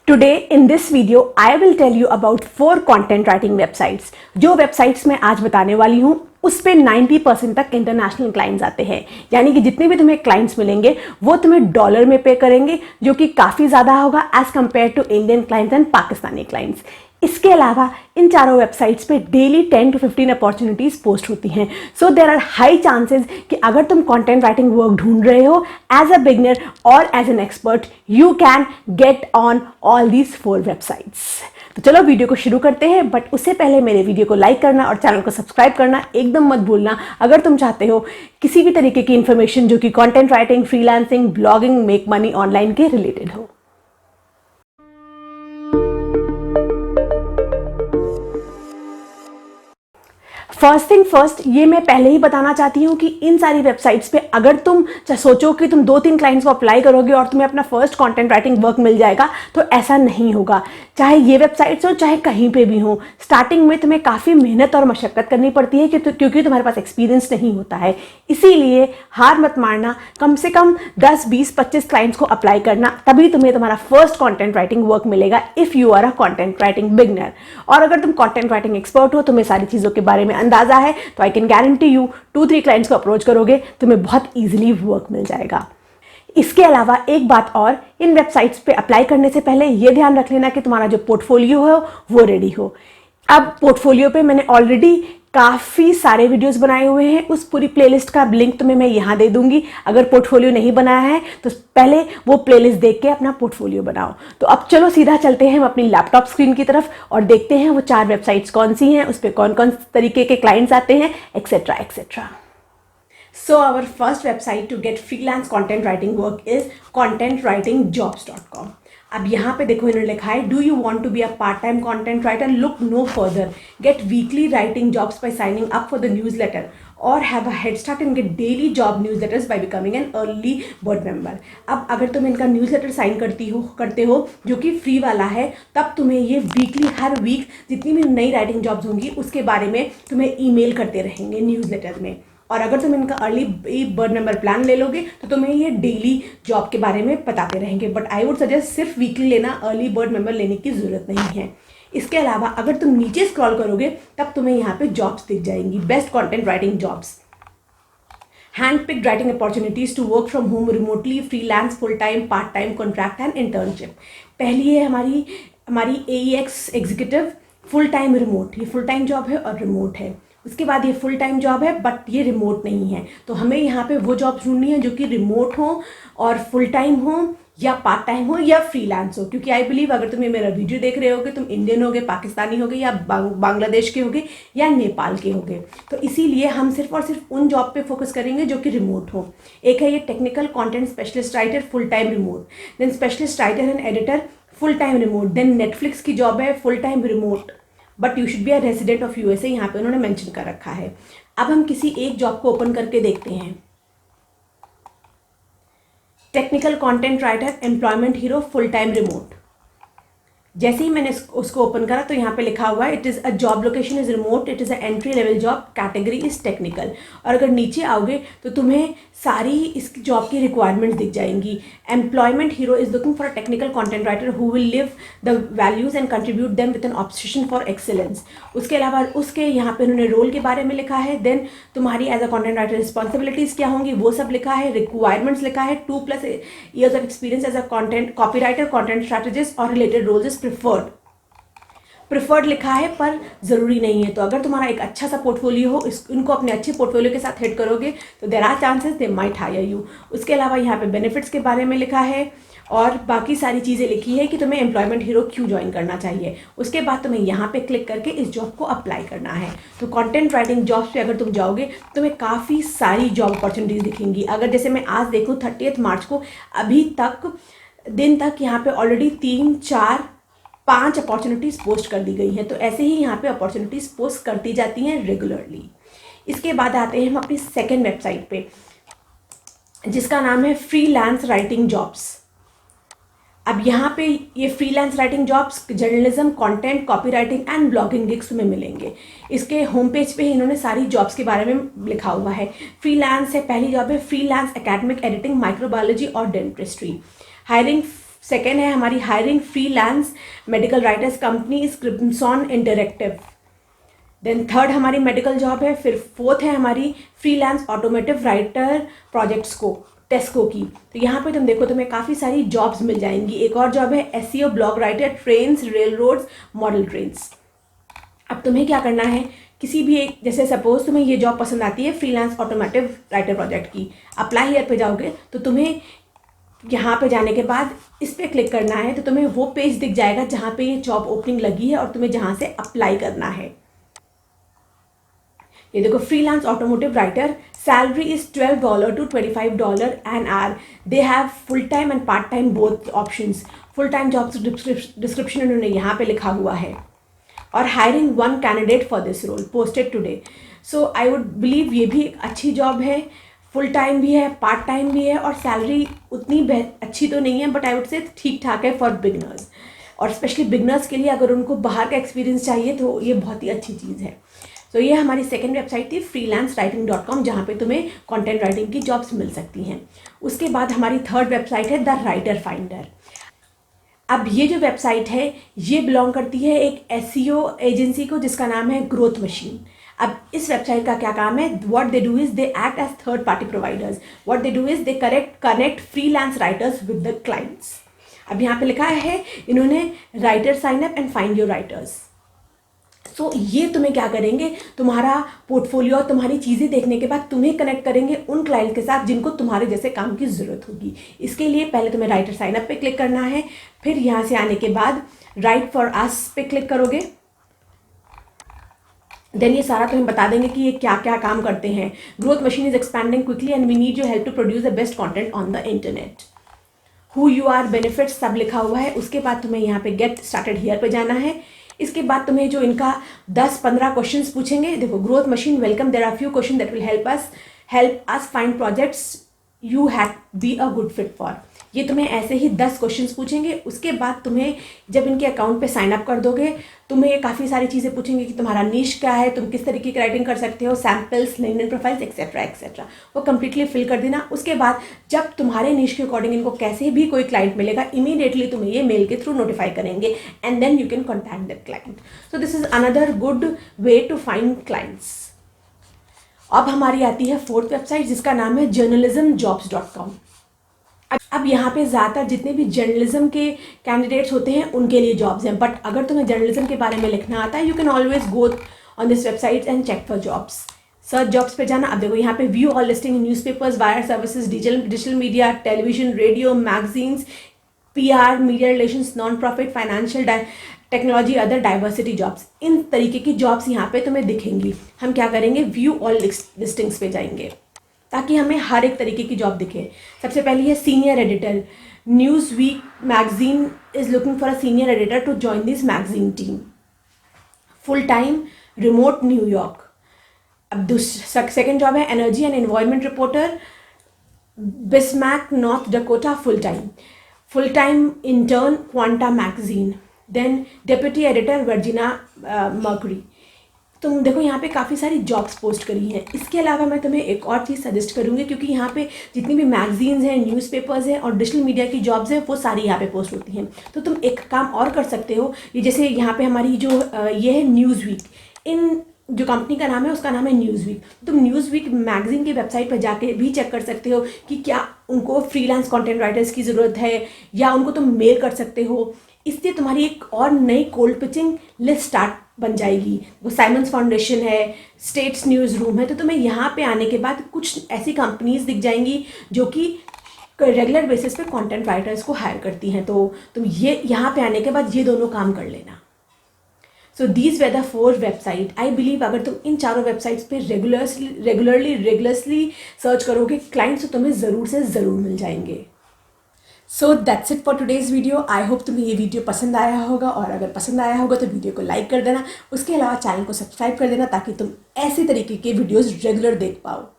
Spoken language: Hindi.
Today in this video I will tell you about 4 content writing websites. जो वेबसाइट्स मैं आज बताने वाली हूँ उस पे 90% तक इंटरनेशनल क्लाइंट्स आते हैं, यानी कि जितने भी तुम्हें क्लाइंट्स मिलेंगे वो तुम्हें डॉलर में पे करेंगे, जो कि काफ़ी ज़्यादा होगा as compare to Indian clients and Pakistani clients. इसके अलावा इन चारों वेबसाइट्स पे डेली 10 to 15 अपॉर्चुनिटीज़ पोस्ट होती हैं। So there are high chances कि अगर तुम कंटेंट राइटिंग वर्क ढूंढ रहे हो एज अ बिगनर और as an expert, you can get on all these 4 websites. तो चलो वीडियो को शुरू करते हैं, बट उससे पहले मेरे वीडियो को लाइक करना और चैनल को सब्सक्राइब करना एकदम मत भूलना अगर तुम चाहते हो किसी भी तरीके की इन्फॉर्मेशन जो कि content writing, freelancing, blogging, make money online के रिलेटेड हो। फर्स्ट थिंग फर्स्ट, ये मैं पहले ही बताना चाहती हूँ कि इन सारी वेबसाइट्स पे अगर तुम सोचो कि तुम 2-3 क्लाइंट्स को अप्लाई करोगे और तुम्हें अपना फर्स्ट कंटेंट राइटिंग वर्क मिल जाएगा, तो ऐसा नहीं होगा। चाहे ये वेबसाइट्स हो चाहे कहीं पे भी हो, स्टार्टिंग में तुम्हें काफ़ी मेहनत और मशक्क़त करनी पड़ती है क्योंकि तुम्हारे पास एक्सपीरियंस नहीं होता है। इसीलिए हार मत मारना, कम से कम 10, 20, 25 क्लाइंट्स को अप्लाई करना, तभी तुम्हें तुम्हारा फर्स्ट कंटेंट राइटिंग वर्क मिलेगा if you are a content writing beginner. और अगर तुम कंटेंट राइटिंग एक्सपर्ट हो, तुम्हें सारी चीज़ों के बारे में अंदाजा है, तो I can guarantee you 2-3 clients को अप्रोच करोगे, तुम्हें बहुत ईजिली वर्क मिल जाएगा। इसके अलावा एक बात और, इन वेबसाइट्स पे अप्लाई करने से पहले ये ध्यान रख लेना कि तुम्हारा जो पोर्टफोलियो हो वो रेडी हो। अब पोर्टफोलियो पे मैंने ऑलरेडी काफ़ी सारे वीडियोस बनाए हुए हैं, उस पूरी प्लेलिस्ट का लिंक तुम्हें मैं यहाँ दे दूंगी। अगर पोर्टफोलियो नहीं बनाया है तो पहले वो प्लेलिस्ट देख के अपना पोर्टफोलियो बनाओ। तो अब चलो सीधा चलते हैं हम अपनी लैपटॉप स्क्रीन की तरफ और देखते हैं वो 4 वेबसाइट्स कौन सी हैं, उस पर कौन कौन तरीके के क्लाइंट्स आते हैं, etcetera etcetera. So our first website to get freelance content writing work is contentwritingjobs.com. अब यहाँ पे देखो इन्होंने लिखा है, do you want to be a part time content writer, look no further, get weekly writing jobs by signing up for the newsletter और have a head start and get daily job news letters by becoming an early bird member. अब अगर तुम इनका न्यूज लेटर साइन करते हो जो कि फ्री वाला है, तब तुम्हें ये वीकली, हर वीक जितनी भी नई राइटिंग जॉब्स होंगी उसके बारे में तुम्हें ईमेल करते रहेंगे न्यूज लेटर में। और अगर तुम इनका अर्ली बर्ड नंबर प्लान ले लोगे तो तुम्हें ये डेली जॉब के बारे में बताते रहेंगे, बट आई वुड सजेस्ट सिर्फ वीकली लेना, अर्ली बर्ड नंबर लेने की ज़रूरत नहीं है। इसके अलावा अगर तुम नीचे स्क्रॉल करोगे तब तुम्हें यहाँ पे जॉब्स दिख जाएंगी, best content writing jobs, hand picked writing opportunities to work from home, remotely, freelance, full time, part time, contract and internship. पहली है हमारी AEX executive full time remote, ये फुल टाइम जॉब है और रिमोट है। उसके बाद ये फुल टाइम जॉब है बट ये रिमोट नहीं है, तो हमें यहाँ पे वो जॉब ढूंढनी है जो कि रिमोट हो और फुल टाइम हो या पार्ट टाइम हो या फ्रीलांस हो, क्योंकि आई बिलीव अगर तुम ये मेरा वीडियो देख रहे होगे, तुम इंडियन होगे, पाकिस्तानी होगे या बांग्लादेश के होगे या नेपाल के होगे, तो इसीलिए हम सिर्फ और सिर्फ उन जॉब पे फोकस करेंगे जो कि रिमोट हो। एक है ये technical content specialist writer full time remote, then specialist writer and editor full time remote, then Netflix की जॉब है full time remote but you should be a resident of USA, यहाँ पे उन्होंने मेंशन कर रखा है। अब हम किसी एक जॉब को ओपन करके देखते हैं। Technical content writer employment hero full time remote. जैसे ही मैंने उसको ओपन करा तो यहाँ पे लिखा हुआ है it is a job location is remote, it is a entry level job, category is technical. और अगर नीचे आओगे तो तुम्हें सारी इस जॉब की रिक्वायरमेंट्स दिख जाएंगी। Employment hero is looking for a technical content writer who will live the values and contribute them with N obsession for excellence. उसके अलावा उसके यहाँ पे उन्होंने रोल के बारे में लिखा है, देन तुम्हारी as a content writer responsibilities क्या होंगी वो सब लिखा है, रिक्वायरमेंट्स लिखा है, 2+ years of experience as a content copy writer, content strategist और रिलेटेड रोल्स इज प्रिफर्ड लिखा है पर ज़रूरी नहीं है। तो अगर तुम्हारा एक अच्छा सा पोर्टफोलियो हो, इनको अपने अच्छे पोर्टफोलियो के साथ हिट करोगे तो there are chances they might hire you. उसके अलावा यहाँ पे बेनिफिट्स के बारे में लिखा है और बाकी सारी चीज़ें लिखी है कि तुम्हें एम्प्लॉयमेंट हीरो क्यों ज्वाइन करना चाहिए। उसके बाद तुम्हें यहाँ पे क्लिक करके इस जॉब को अप्लाई करना है। तो कंटेंट राइटिंग जॉब्स पे अगर तुम जाओगे तुम्हें काफ़ी सारी जॉब अपॉर्चुनिटीज़ दिखेंगी। अगर जैसे मैं आज देखूँ 30 मार्च को, अभी तक दिन तक यहाँ पे ऑलरेडी 3, 4, 5 अपॉर्चुनिटीज़ पोस्ट कर दी गई हैं। तो ऐसे ही यहाँ पे अपॉर्चुनिटीज़ पोस्ट करती जाती हैं रेगुलरली। इसके बाद आते हैं हम अपनी सेकेंड वेबसाइट पे जिसका नाम है फ्रीलांस राइटिंग जॉब्स। अब यहाँ पे ये freelance writing jobs journalism, content, copy writing and blogging gigs में मिलेंगे। इसके होम पेज पे ही इन्होंने सारी जॉब्स के बारे में लिखा हुआ है। फ्रीलांस है, पहली जॉब है फ्रीलांस एकेडमिक एडिटिंग, माइक्रोबायोलॉजी और डेंटिस्ट्री, हायरिंग सेकेंड है हमारी hiring freelance medical writers company Crimson Interactive. Then third हमारी मेडिकल जॉब है। फिर फोर्थ है हमारी फ्रीलांस ऑटोमेटिव राइटर प्रोजेक्ट्स को टेस्को की। तो यहाँ पे तुम देखो तुम्हें काफ़ी सारी जॉब्स मिल जाएंगी। एक और जॉब है SEO blog writer trains rail roads model trains. अब तुम्हें क्या करना है, किसी भी एक, जैसे सपोज तुम्हें ये जॉब पसंद आती है फ्रीलांस ऑटोमेटिव राइटर प्रोजेक्ट की, अप्लाई हियर पे जाओगे तो तुम्हें यहाँ पे जाने के बाद इस पर क्लिक करना है तो तुम्हें वो पेज दिख जाएगा जहाँ पे ये जॉब ओपनिंग लगी है और तुम्हें जहाँ से अप्लाई करना है। ये देखो freelance automotive writer, salary is $12 to $25 an hour। They have full time and part time both options. Full time job description उन्होंने यहाँ पे लिखा हुआ है। और hiring 1 candidate for this role posted today. So I would believe ये भी एक अच्छी जॉब है, फुल टाइम भी है, पार्ट टाइम भी है और सैलरी उतनी अच्छी तो नहीं है बट आई वुड से ठीक ठाक है फॉर बिगनर्स। और स्पेशली बिगनर्स के लिए अगर उनको बाहर का एक्सपीरियंस चाहिए तो ये बहुत ही अच्छी चीज़ है। तो ये हमारी सेकंड वेबसाइट थी freelancewriting.com, जहाँ पे तुम्हें कंटेंट राइटिंग की जॉब्स मिल सकती हैं। उसके बाद हमारी थर्ड वेबसाइट है द राइटर फाइंडर। अब ये जो वेबसाइट है ये बिलोंग करती है एक एसईओ एजेंसी को जिसका नाम है ग्रोथ मशीन। अब इस वेबसाइट का क्या काम है, what they do is they act as third party providers. What they do is they connect freelance writers with the clients. अब यहाँ पे लिखा है इन्होंने writer sign up and find your writers. So ये तुम्हें क्या करेंगे, तुम्हारा पोर्टफोलियो और तुम्हारी चीज़ें देखने के बाद तुम्हें कनेक्ट करेंगे उन क्लाइंट के साथ जिनको तुम्हारे जैसे काम की ज़रूरत होगी। इसके लिए पहले तुम्हें राइटर साइन अप पे क्लिक करना है, फिर यहाँ से आने के बाद राइट फॉर अस पे क्लिक करोगे। देन ये सारा तुम्हें बता देंगे कि ये क्या क्या काम करते हैं। Growth machine is expanding quickly and we need your help to produce the best content on the internet. Who you are, benefits सब लिखा हुआ है। उसके बाद तुम्हें यहाँ पे गेट स्टार्टेड हियर पे जाना है। इसके बाद तुम्हें जो इनका 10-15 क्वेश्चंस पूछेंगे। देखो growth machine welcome, there are few question that will help us find projects you have be a good fit for. ये तुम्हें ऐसे ही 10 क्वेश्चंस पूछेंगे। उसके बाद तुम्हें जब इनके अकाउंट पे साइन अप कर दोगे तुम्हें ये काफ़ी सारी चीज़ें पूछेंगे कि तुम्हारा नीश क्या है, तुम किस तरीके की राइटिंग कर सकते हो, samples, LinkedIn profiles etcetera etcetera, वो कंप्लीटली फिल कर देना। उसके बाद जब तुम्हारे नीश के अकॉर्डिंग इनको कैसे भी कोई क्लाइंट मिलेगा इमीडिएटली तुम्हें ये मेल के थ्रू नोटिफाई करेंगे and then you can contact that client. So this is another good way to find clients. अब हमारी आती है फोर्थ वेबसाइट जिसका नाम है journalismjobs.com। अब यहाँ पे ज़्यादातर जितने भी जर्नलिज्म के कैंडिडेट्स होते हैं उनके लिए जॉब्स हैं, बट अगर तुम्हें जर्नलिज्म के बारे में लिखना आता है you can always go on this website and check for jobs. Search jobs पे जाना। अब देखो यहाँ पे view all listing newspapers, wire services, digital media, television, radio, magazines, PR, media relations, non profit, financial, technology, other diversity jobs. इन तरीके की जॉब्स यहाँ पे तुम्हें दिखेंगी। हम क्या करेंगे, व्यू ऑल लिस्टिंग्स पे जाएंगे ताकि हमें हर एक तरीके की जॉब दिखे। सबसे पहली है senior editor. Newsweek magazine is looking for a senior editor to join this magazine team. Full time, remote, New York. अब सेकेंड जॉब है energy and environment reporter, Bismarck, North Dakota, full time intern, Quanta magazine. Then deputy editor, Virginia Mercury. तुम देखो यहाँ पे काफ़ी सारी जॉब्स पोस्ट करी हैं। इसके अलावा मैं तुम्हें एक और चीज़ सजेस्ट करूँगी क्योंकि यहाँ पे जितनी भी मैगजीन्स हैं, न्यूज़पेपर्स हैं और डिजिटल मीडिया की जॉब्स हैं वो सारी यहाँ पे पोस्ट होती हैं। तो तुम एक काम और कर सकते हो, ये जैसे यहाँ पे हमारी जो ये है न्यूज़ वीक, इन जो कंपनी का नाम है उसका नाम है न्यूज़ वीक। तुम न्यूज़ वीक मैगजीन की वेबसाइट पर जाके भी चेक कर सकते हो कि क्या उनको फ्रीलांस कंटेंट राइटर्स की ज़रूरत है या उनको तुम मेल कर सकते हो। इससे तुम्हारी एक और नई कोल्ड पिचिंग लिस्ट स्टार्ट बन जाएगी। वो साइमंस फाउंडेशन है, स्टेट्स न्यूज़ रूम है। तो तुम्हें यहाँ पे आने के बाद कुछ ऐसी कंपनीज दिख जाएंगी जो कि रेगुलर बेसिस पे कंटेंट राइटर्स को हायर करती हैं। तो तुम ये यहाँ पे आने के बाद ये दोनों काम कर लेना। So these way the 4 website. I believe अगर तुम इन चारों वेबसाइट्स पे रेगुलरली सर्च करोगे क्लाइंट्स तो तुम्हें ज़रूर से ज़रूर मिल जाएंगे। So that's it for today's video. I hope तुम्हें ये वीडियो पसंद आया होगा और अगर पसंद आया होगा तो वीडियो को लाइक कर देना। उसके अलावा चैनल को सब्सक्राइब कर देना ताकि तुम ऐसे तरीके के वीडियोज़ रेगुलर देख पाओ।